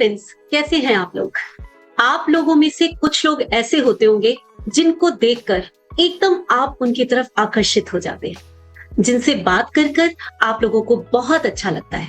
Friends, कैसे हैं आप लोग? आप लोगों में से कुछ लोग ऐसे होते होंगे जिनको देखकर एकदम आप उनकी तरफ आकर्षित हो जाते हैं, जिनसे बात कर कर आप लोगों को बहुत अच्छा लगता है।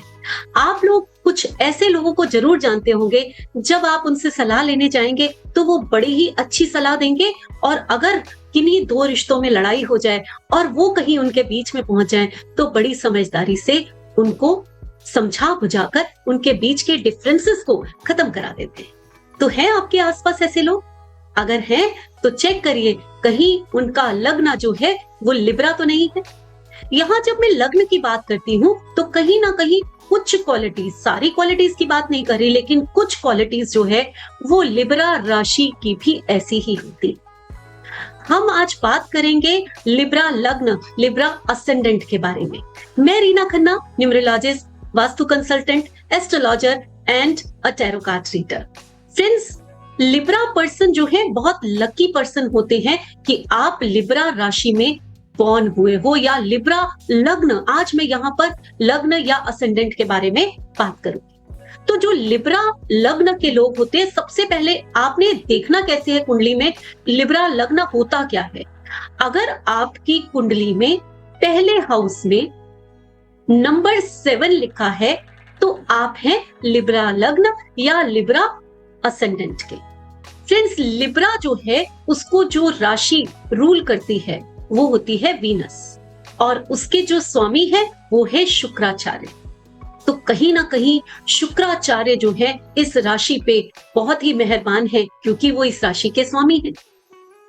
आप लोग कुछ ऐसे लोगों को जरूर जानते होंगे, जब आप उनसे सलाह लेने जाएंगे तो वो बड़ी ही अच्छी सलाह देंगे, और अगर किन्हीं दो रिश्तों में लड़ाई हो जाए और वो कहीं उनके बीच में पहुंच जाए तो बड़ी समझदारी से उनको समझा बुझाकर उनके बीच के डिफरेंसेस को खत्म करा देते हैं। तो है आपके आसपास ऐसे लोग? अगर हैं तो चेक करिए कहीं उनका लग्न जो है वो लिब्रा तो नहीं है। यहाँ जब मैं लग्न की बात करती हूँ तो कहीं ना कहीं कुछ क्वालिटीज, सारी क्वालिटीज की बात नहीं कर रही, लेकिन कुछ क्वालिटीज जो है वो लिब्रा राशि की भी ऐसी ही होती। हम आज बात करेंगे लिब्रा लग्न, लिब्रा असेंडेंट के बारे में। मैं Reena Khanna, numerologist, vastu consultant, astrologer and a tarot card reader. Friends, Libra person जो है बहुत लकी पर्सन होते हैं कि आप लिब्रा राशि में बॉर्न हुए हो या लिब्रा लग्न। आज मैं यहाँ पर लग्न या असेंडेंट के बारे में बात करूंगी। तो जो लिब्रा लग्न के लोग होते हैं, सबसे पहले आपने देखना कैसे है कुंडली में लिब्रा लग्न होता क्या है। अगर आपकी कुंडली में पहले हाउस में नंबर 7 लिखा है तो आप हैं लिब्रा लग्न या लिब्रा असेंडेंट के। फ्रेंड्स, लिब्रा जो है उसको जो राशि रूल करती है वो होती है वीनस, और उसके जो स्वामी है वो है शुक्राचार्य। तो कहीं ना कहीं शुक्राचार्य जो है इस राशि पे बहुत ही मेहरबान है, क्योंकि वो इस राशि के स्वामी हैं,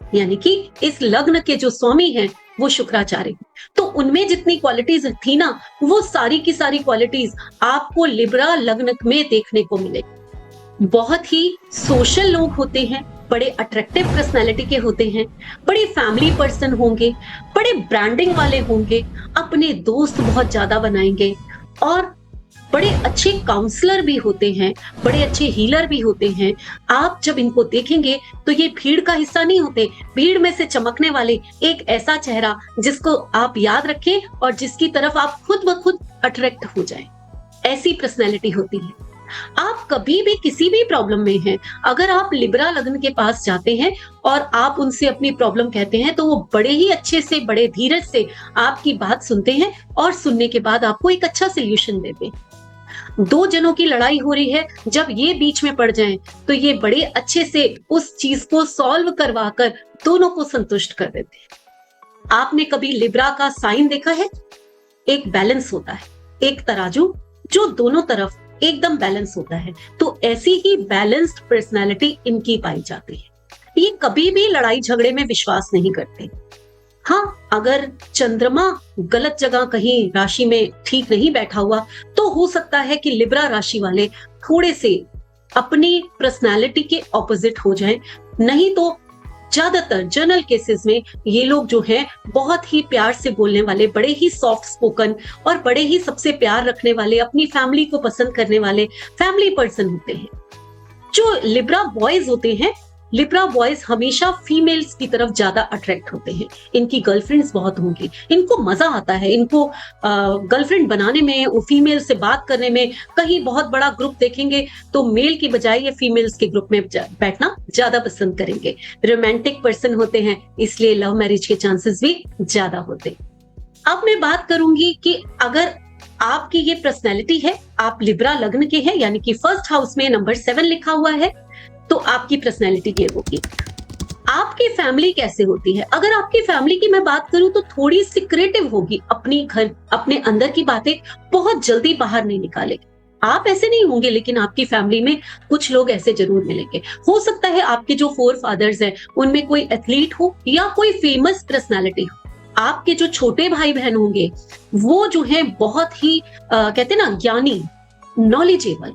यानी कि इस लग्न के जो स्वामी हैं वो शुक्राचार्य। तो उनमें जितनी क्वालिटीज थी ना, वो सारी की सारी क्वालिटीज आपको लिब्रा लग्न में देखने को मिलेगी। बहुत ही सोशल लोग होते हैं, बड़े अट्रैक्टिव पर्सनालिटी के होते हैं, बड़े फैमिली पर्सन होंगे, बड़े ब्रांडिंग वाले होंगे, अपने दोस्त बहुत ज्यादा बनाएंगे, और बड़े अच्छे काउंसलर भी होते हैं, बड़े अच्छे हीलर भी होते हैं। आप जब इनको देखेंगे तो ये भीड़ का हिस्सा नहीं होते, भीड़ में से चमकने वाले एक ऐसा चेहरा जिसको आप याद रखें और जिसकी तरफ आप खुद ब खुद अट्रैक्ट हो जाएं, ऐसी पर्सनैलिटी होती है। आप कभी भी किसी भी प्रॉब्लम में हैं, अगर आप लिब्रा लग्न के पास जाते हैं और आप उनसे अपनी प्रॉब्लम कहते हैं तो वो बड़े ही अच्छे से, बड़े धीरज से आपकी बात सुनते हैं, और सुनने के बाद आपको एक अच्छा सोल्यूशन देते हैं। दो जनों की लड़ाई हो रही है, जब ये बीच में पड़ जाएं तो ये बड़े अच्छे से उस चीज को सॉल्व करवाकर दोनों को संतुष्ट कर देते हैं। आपने कभी लिब्रा का साइन देखा है? एक बैलेंस होता है, एक तराजू जो दोनों तरफ एकदम बैलेंस होता है। तो ऐसी ही बैलेंस्ड पर्सनालिटी इनकी पाई जाती है। ये कभी भी लड़ाई झगड़े में विश्वास नहीं करते। हाँ, अगर चंद्रमा गलत जगह कहीं राशि में ठीक नहीं बैठा हुआ तो हो सकता है कि लिब्रा राशि वाले थोड़े से अपनी पर्सनालिटी के ऑपोजिट हो जाएं। नहीं तो ज्यादातर जनरल केसेस में ये लोग जो हैं बहुत ही प्यार से बोलने वाले, बड़े ही सॉफ्ट स्पोकन और बड़े ही सबसे प्यार रखने वाले, अपनी फैमिली को पसंद करने वाले फैमिली पर्सन होते हैं। जो लिब्रा बॉयज होते हैं, लिब्रा बॉयज हमेशा फीमेल्स की तरफ ज्यादा अट्रैक्ट होते हैं। इनकी गर्लफ्रेंड्स बहुत होंगी, इनको मजा आता है, इनको गर्लफ्रेंड बनाने में, फीमेल से बात करने में। कहीं बहुत बड़ा ग्रुप देखेंगे तो मेल की बजाय ये फीमेल्स के ग्रुप में बैठना ज्यादा पसंद करेंगे। रोमांटिक पर्सन होते हैं, इसलिए लव मैरिज के चांसेस भी ज्यादा होते हैं। अब मैं बात करूंगी कि अगर आपकी ये पर्सनैलिटी है, आप लिब्रा लग्न के हैं, यानी कि फर्स्ट हाउस में नंबर 7 लिखा हुआ है, तो आपकी पर्सनैलिटी ये होगी। आपकी फैमिली कैसे होती है? अगर आपकी फैमिली की मैं बात करूं तो थोड़ी सीक्रेटिव होगी, अपने अंदर की बातें बहुत जल्दी बाहर नहीं निकालेगी। आप ऐसे नहीं होंगे, लेकिन आपकी फैमिली में कुछ लोग ऐसे जरूर मिलेंगे। हो सकता है आपके जो 4 फादर्स हैं उनमें कोई एथलीट हो या कोई फेमस पर्सनैलिटी हो। आपके जो छोटे भाई बहन होंगे वो जो है बहुत ही कहते हैं ना, ज्ञानी, नॉलेजेबल,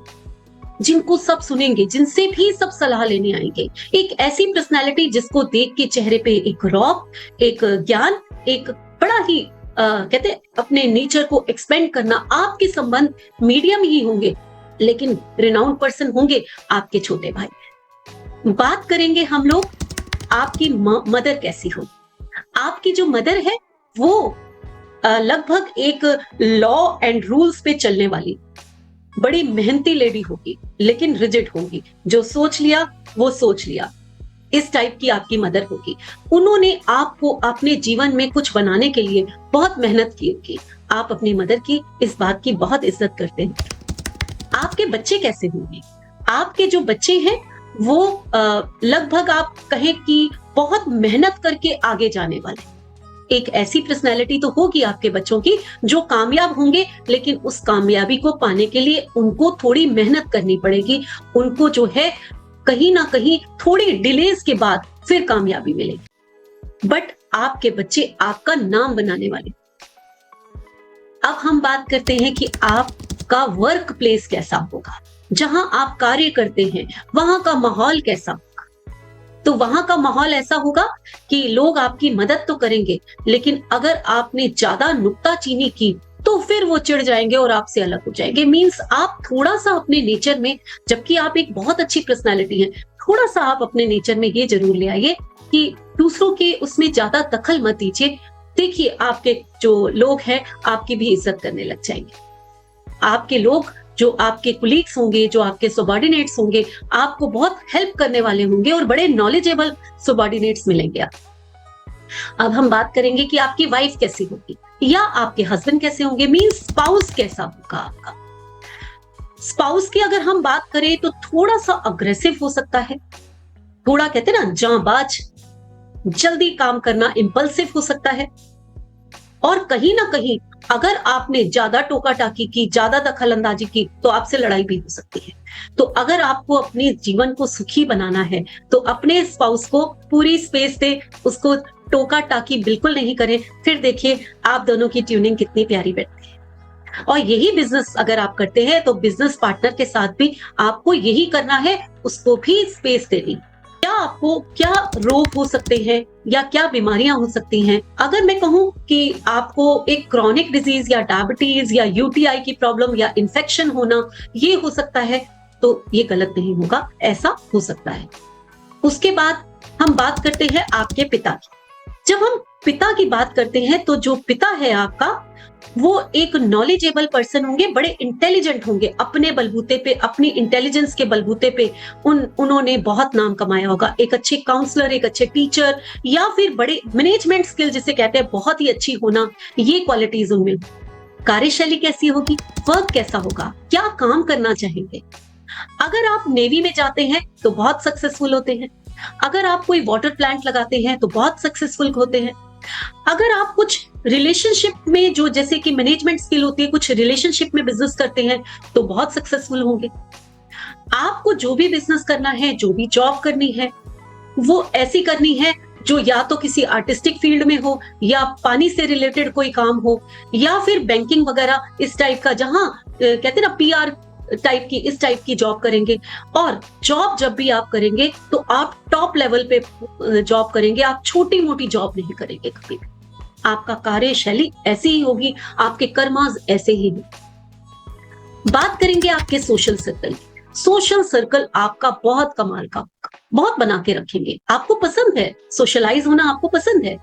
जिनको सब सुनेंगे, जिनसे भी सब सलाह लेने आएंगे। एक ऐसी पर्सनालिटी जिसको देख के चेहरे पे एक रौब, एक ज्ञान, एक बड़ा ही कहते अपने नेचर को एक्सपेंड करना। आपके संबंध मीडियम ही होंगे, लेकिन रिनाउंड पर्सन होंगे आपके छोटे भाई। बात करेंगे हम लोग आपकी मदर कैसी हो। आपकी जो मदर है वो लगभग एक लॉ एंड रूल्स पे चलने वाली, बड़ी मेहनती लेडी होगी लेकिन रिजिड होगी, जो सोच लिया वो सोच लिया, इस टाइप की आपकी मदर होगी। उन्होंने आपको अपने जीवन में कुछ बनाने के लिए बहुत मेहनत की होगी। आप अपनी मदर की इस बात की बहुत इज्जत करते हैं। आपके बच्चे कैसे होंगे? आपके जो बच्चे हैं वो लगभग आप कहें कि बहुत मेहनत करके आगे जाने वाले। एक ऐसी पर्सनैलिटी तो होगी आपके बच्चों की जो कामयाब होंगे, लेकिन उस कामयाबी को पाने के लिए उनको थोड़ी मेहनत करनी पड़ेगी। उनको जो है कहीं ना कहीं थोड़ी डिलेज के बाद फिर कामयाबी मिलेगी। बट आपके बच्चे आपका नाम बनाने वाले। अब हम बात करते हैं कि आपका वर्क प्लेस कैसा होगा, जहां आप कार्य करते हैं वहां का माहौल कैसा होगा। तो वहां का माहौल ऐसा होगा कि लोग आपकी मदद तो करेंगे, लेकिन अगर आपने ज्यादा नुक्ताचीनी की तो फिर वो चिढ़ जाएंगे और आपसे अलग हो जाएंगे। मींस आप थोड़ा सा अपने नेचर में, जबकि आप एक बहुत अच्छी पर्सनालिटी हैं, थोड़ा सा आप अपने नेचर में ये जरूर ले आइए कि दूसरों के उसमें ज्यादा दखल मत दीजिए। देखिए आपके जो लोग हैं आपकी भी इज्जत करने लग जाएंगे। आपके लोग जो आपके कुलीग्स होंगे, जो आपके सबॉर्डिनेट्स होंगे, आपको बहुत हेल्प करने वाले होंगे और बड़े नॉलेजेबल सबॉर्डिनेट्स मिलेंगे। अब हम बात करेंगे कि आपकी वाइफ कैसी होगी या आपके हस्बैंड कैसे होंगे। मींस स्पाउस कैसा होगा आपका। स्पाउस की अगर हम बात करें तो थोड़ा सा अग्रेसिव हो सकता है, थोड़ा कहते हैं ना जांबाज, जल्दी काम करना, इंपल्सिव हो सकता है। और कहीं ना कहीं अगर आपने ज्यादा टोका टाकी की, ज्यादा दखल अंदाजी की तो आपसे लड़ाई भी हो सकती है। तो अगर आपको अपने जीवन को सुखी बनाना है तो अपने स्पाउस को पूरी स्पेस दे, उसको टोका टाकी बिल्कुल नहीं करें। फिर देखिए आप दोनों की ट्यूनिंग कितनी प्यारी बैठती है। और यही बिजनेस अगर आप करते हैं तो बिजनेस पार्टनर के साथ भी आपको यही करना है, उसको भी स्पेस देनी। क्या आपको क्या रोग हो सकते हैं या क्या बीमारियां हो सकती हैं? अगर मैं कहूं कि आपको एक क्रॉनिक डिजीज या डायबिटीज या यूटीआई की प्रॉब्लम या इन्फेक्शन होना ये हो सकता है, तो ये गलत नहीं होगा, ऐसा हो सकता है। उसके बाद हम बात करते हैं आपके पिता की। जब हम पिता की बात करते हैं तो जो पिता है आपका वो एक नॉलेजेबल पर्सन होंगे, बड़े इंटेलिजेंट होंगे। अपने बलबूते पे, अपनी इंटेलिजेंस के बलबूते पे उन्होंने बहुत नाम कमाया होगा। एक अच्छे काउंसलर, एक अच्छे टीचर या फिर बड़े मैनेजमेंट स्किल जिसे कहते हैं बहुत ही अच्छी होना, ये क्वालिटीज उनमें। कार्यशैली कैसी होगी, वर्क कैसा होगा, क्या काम करना चाहेंगे। अगर आप नेवी में जाते हैं तो बहुत सक्सेसफुल होते हैं। अगर आप कोई वाटर प्लांट लगाते हैं तो बहुत सक्सेसफुल होते हैं। अगर आप कुछ रिलेशनशिप में, जो जैसे कि मैनेजमेंट स्किल होती है, कुछ रिलेशनशिप में बिजनेस करते हैं तो बहुत सक्सेसफुल होंगे। आपको जो भी बिजनेस करना है, जो भी जॉब करनी है, वो ऐसी करनी है जो या तो किसी आर्टिस्टिक फील्ड में हो, या पानी से रिलेटेड कोई काम हो, या फिर बैंकिंग वगैरह इस टाइप का, जहां कहते हैं ना पीआर टाइप की, इस टाइप की जॉब करेंगे। और जॉब जब भी आप करेंगे तो आप टॉप लेवल पे जॉब करेंगे, आप छोटी मोटी जॉब नहीं करेंगे कभी भी। आपका कार्यशैली ऐसी ही होगी, आपके कर्मास ऐसे ही होंगे। बात करेंगे आपके सोशल सर्कल की। सोशल सर्कल आपका बहुत कमाल का होगा, बहुत बना के रखेंगे। आपको पसंद है सोशलाइज होना, आपको पसंद है।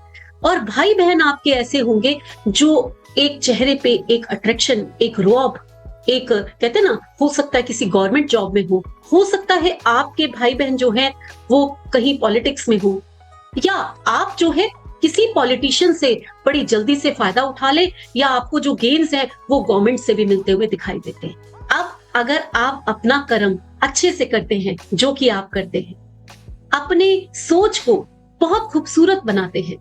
और भाई बहन आपके ऐसे होंगे जो एक चेहरे पे एक अट्रैक्शन, एक रौब, एक कहते ना, हो सकता है किसी गवर्नमेंट जॉब में हो सकता है आपके भाई बहन जो हैं वो कहीं पॉलिटिक्स में हो, या आप जो है किसी पॉलिटिशियन से बड़ी जल्दी से फायदा उठा ले, या आपको जो गेन्स है वो गवर्नमेंट से भी मिलते हुए दिखाई देते हैं। अब अगर आप अपना कर्म अच्छे से करते हैं, जो कि आप करते हैं, अपने सोच को बहुत खूबसूरत बनाते हैं,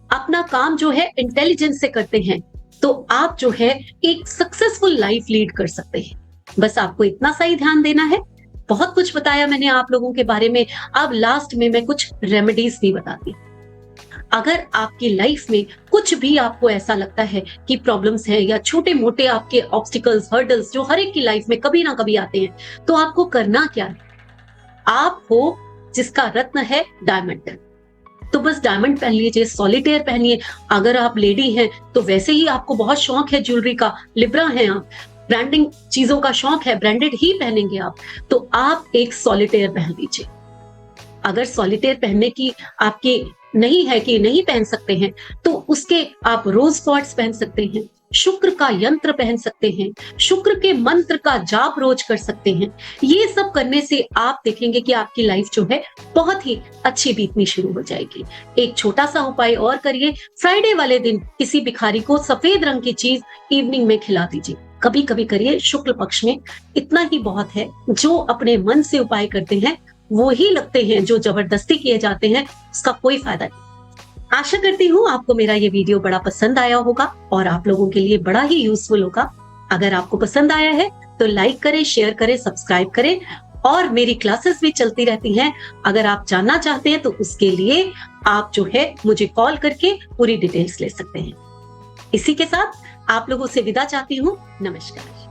अपना काम जो है इंटेलिजेंस से करते हैं, तो आप जो है एक सक्सेसफुल लाइफ लीड कर सकते हैं। बस आपको इतना सा ही ध्यान देना है। बहुत कुछ बताया मैंने आप लोगों के बारे में। अब लास्ट में मैं कुछ रेमेडीज भी बताती हूँ। अगर आपकी लाइफ में कुछ भी आपको ऐसा लगता है कि प्रॉब्लम्स हैं या छोटे मोटे आपके ऑब्स्टिकल्स, हर्डल्स जो हर एक की लाइफ में कभी ना कभी आते हैं, तो आपको करना क्या है? आप हो जिसका रत्न है डायमंड, तो बस डायमंड पहन लीजिए, सॉलिटेयर पहनिए। अगर आप लेडी हैं तो वैसे ही आपको बहुत शौक है ज्वेलरी का, लिब्रा हैं आप, ब्रांडिंग चीजों का शौक है, ब्रांडेड ही पहनेंगे आप, तो आप एक सॉलिटेयर पहन लीजिए। अगर सॉलिटेयर पहनने की आपकी नहीं है कि नहीं पहन सकते हैं, तो उसके आप रोज क्वार्ट्स पहन सकते हैं, शुक्र का यंत्र पहन सकते हैं, शुक्र के मंत्र का जाप रोज कर सकते हैं। ये सब करने से आप देखेंगे कि आपकी लाइफ जो है बहुत ही अच्छी बीतनी शुरू हो जाएगी। एक छोटा सा उपाय और करिए, फ्राइडे वाले दिन किसी भिखारी को सफेद रंग की चीज इवनिंग में खिला दीजिए। कभी कभी करिए, शुक्ल पक्ष में इतना ही बहुत है। जो अपने मन से उपाय करते हैं वो ही लगते हैं, जो जबरदस्ती किए जाते हैं उसका कोई फायदा नहीं। आशा करती हूँ आपको मेरा ये वीडियो बड़ा पसंद आया होगा और आप लोगों के लिए बड़ा ही यूजफुल होगा। अगर आपको पसंद आया है तो लाइक करें, शेयर करें, सब्सक्राइब करें और मेरी क्लासेस भी चलती रहती हैं। अगर आप जानना चाहते हैं तो उसके लिए आप जो है मुझे कॉल करके पूरी डिटेल्स ले सकते हैं। इसी के साथ आप लोगों से विदा चाहती हूँ। नमस्कार।